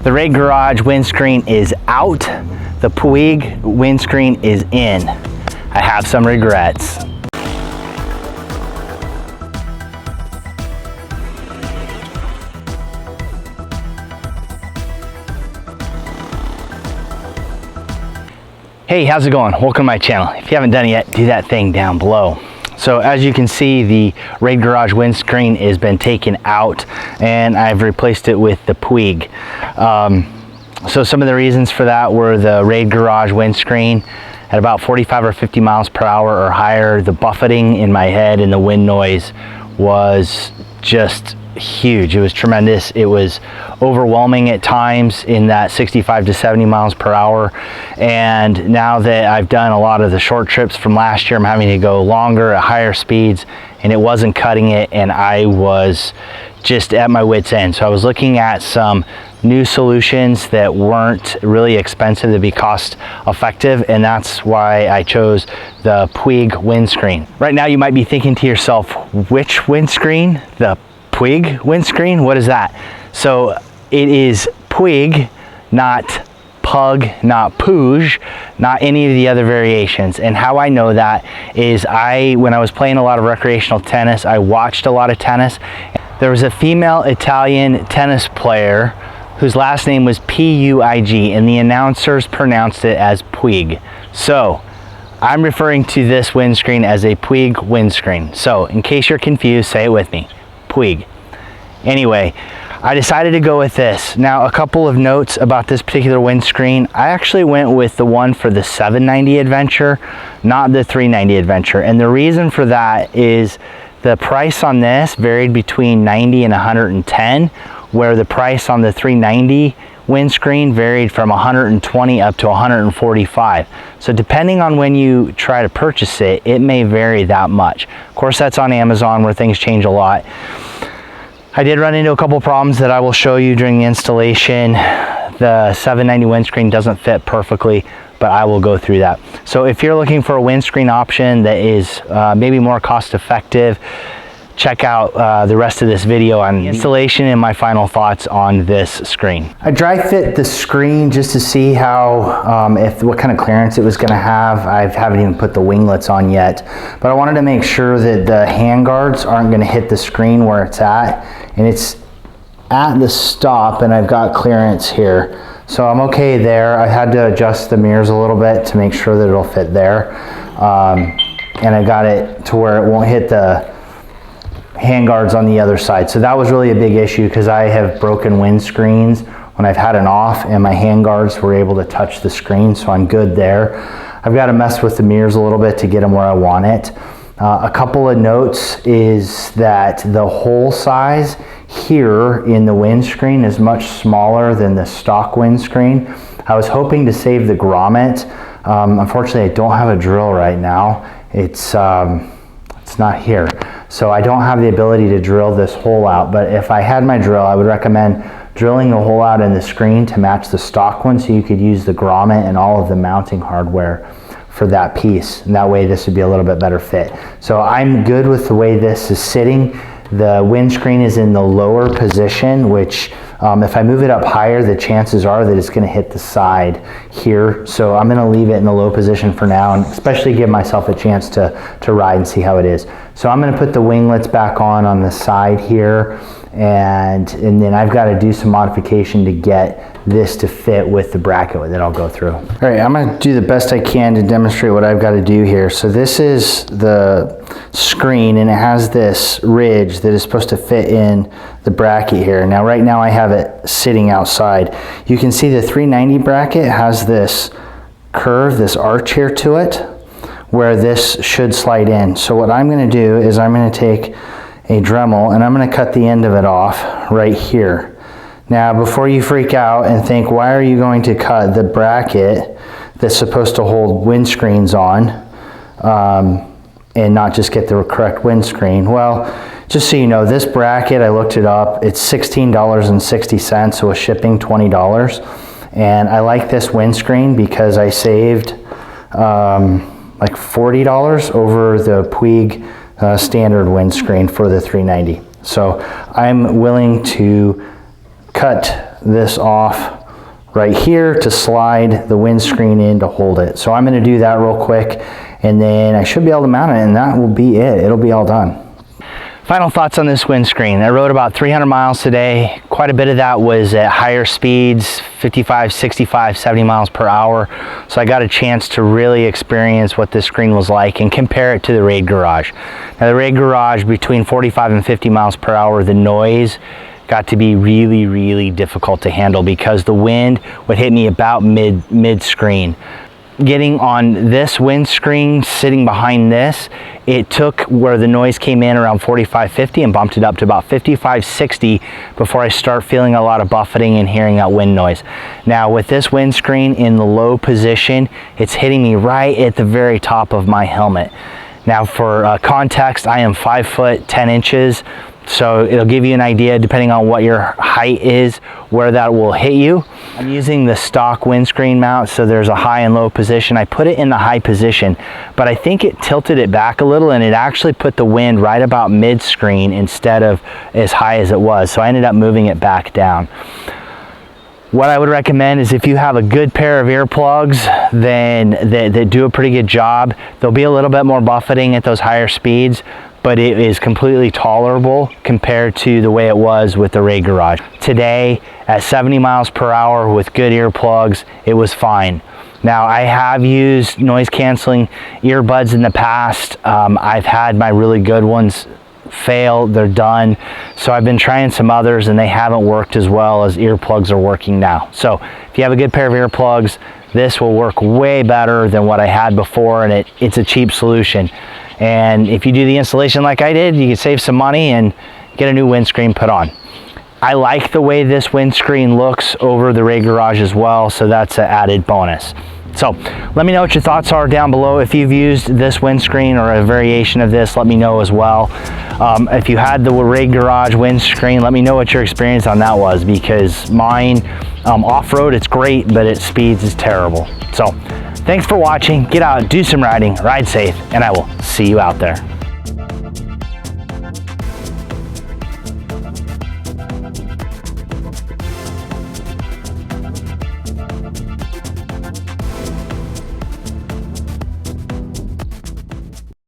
The Rade Garage windscreen is out. The Puig windscreen is in. I have some regrets. Hey, how's it going? Welcome to my channel. If you haven't done it yet, do that thing down below. So as you can see, the Rade Garage windscreen has been taken out and I've replaced it with the Puig. So some of the reasons for that were the Rade Garage windscreen at about 45 or 50 miles per hour or higher. The buffeting in my head and the wind noise was just huge. It was tremendous. It was overwhelming at times in that 65 to 70 miles per hour. And now that I've done a lot of the short trips from last year, I'm having to go longer at higher speeds and it wasn't cutting it, and I was just at my wit's end. So I was looking at some new solutions that weren't really expensive to be cost effective, and that's why I chose the Puig windscreen. Right now you might be thinking to yourself, which windscreen? The Puig windscreen? What is that? So it is Puig, not Pug, not Puig, not any of the other variations. And how I know that is when I was playing a lot of recreational tennis, I watched a lot of tennis. There was a female Italian tennis player whose last name was P-U-I-G, and the announcers pronounced it as Puig. So I'm referring to this windscreen as a Puig windscreen. So in case you're confused, say it with me, Puig. Anyway, I decided to go with this. Now, a couple of notes about this particular windscreen. I actually went with the one for the 790 Adventure, not the 390 Adventure. And the reason for that is the price on this varied between 90 and 110, where the price on the 390 windscreen varied from 120 up to 145. So depending on when you try to purchase it, it may vary that much. Of course, that's on Amazon where things change a lot. I did run into a couple problems that I will show you during the installation. The 790 windscreen doesn't fit perfectly, but I will go through that. So if you're looking for a windscreen option that is maybe more cost effective, check out the rest of this video on the installation and my final thoughts on this screen. I dry fit the screen just to see how, what kind of clearance it was gonna have. I haven't even put the winglets on yet, but I wanted to make sure that the handguards aren't gonna hit the screen where it's at, and it's at the stop and I've got clearance here. So I'm okay there. I had to adjust the mirrors a little bit to make sure that it'll fit there. And I got it to where it won't hit the handguards on the other side. So that was really a big issue because I have broken windscreens when I've had an off and my handguards were able to touch the screen, so I'm good there. I've got to mess with the mirrors a little bit to get them where I want it. A couple of notes is that the hole size here in the windscreen is much smaller than the stock windscreen. I was hoping to save the grommet. Unfortunately, I don't have a drill right now. It's not here. So I don't have the ability to drill this hole out, but if I had my drill, I would recommend drilling the hole out in the screen to match the stock one so you could use the grommet and all of the mounting hardware for that piece. And that way this would be a little bit better fit. So I'm good with the way this is sitting. The windscreen is in the lower position, which if I move it up higher, the chances are that it's going to hit the side here. So I'm going to leave it in the low position for now, and especially give myself a chance to ride and see how it is. So I'm going to put the winglets back on the side here, and then I've got to do some modification to get this to fit with the bracket that I'll go through. All right, I'm going to do the best I can to demonstrate what I've got to do here. So this is the screen, and it has this ridge that is supposed to fit in the bracket here. Now right now I have it sitting outside. You can see the 390 bracket has this curve, this arch here to it, where this should slide in. So what I'm going to do is I'm going to take a Dremel and I'm going to cut the end of it off right here. Now before you freak out and think, why are you going to cut the bracket that's supposed to hold windscreens on and not just get the correct windscreen? Well, just so you know, this bracket, I looked it up, it's $16.60, so with shipping $20. And I like this windscreen because I saved like $40 over the Puig standard windscreen for the 390. So I'm willing to cut this off right here to slide the windscreen in to hold it. So I'm going to do that real quick, and then I should be able to mount it, and that will be it. It'll be all done. Final thoughts on this windscreen. I rode about 300 miles today. Quite a bit of that was at higher speeds, 55, 65, 70 miles per hour. So I got a chance to really experience what this screen was like and compare it to the Rade Garage. Now the Rade Garage, between 45 and 50 miles per hour, the noise got to be really, really difficult to handle because the wind would hit me about mid-screen. Getting on this windscreen, sitting behind this, it took where the noise came in around 45, 50 and bumped it up to about 55, 60 before I start feeling a lot of buffeting and hearing that wind noise. Now with this windscreen in the low position, it's hitting me right at the very top of my helmet. Now for context, I am 5 foot 10 inches. So it'll give you an idea, depending on what your height is, where that will hit you. I'm using the stock windscreen mount, so there's a high and low position. I put it in the high position, but I think it tilted it back a little, and it actually put the wind right about mid-screen instead of as high as it was. So I ended up moving it back down. What I would recommend is if you have a good pair of earplugs, then that do a pretty good job. There'll be a little bit more buffeting at those higher speeds, but it is completely tolerable compared to the way it was with the Rade Garage. Today, at 70 miles per hour with good earplugs, it was fine. Now, I have used noise canceling earbuds in the past. I've had my really good ones fail, they're done. So I've been trying some others and they haven't worked as well as earplugs are working now. So if you have a good pair of earplugs, this will work way better than what I had before, and it's a cheap solution. And if you do the installation like I did, you can save some money and get a new windscreen put on. I like the way this windscreen looks over the Rade Garage as well, so that's an added bonus. So let me know what your thoughts are down below. If you've used this windscreen or a variation of this, let me know as well. If you had the Rade Garage windscreen, let me know what your experience on that was, because mine, off-road, it's great, but at speeds is terrible. So thanks for watching. Get out, do some riding, ride safe, and I will see you out there.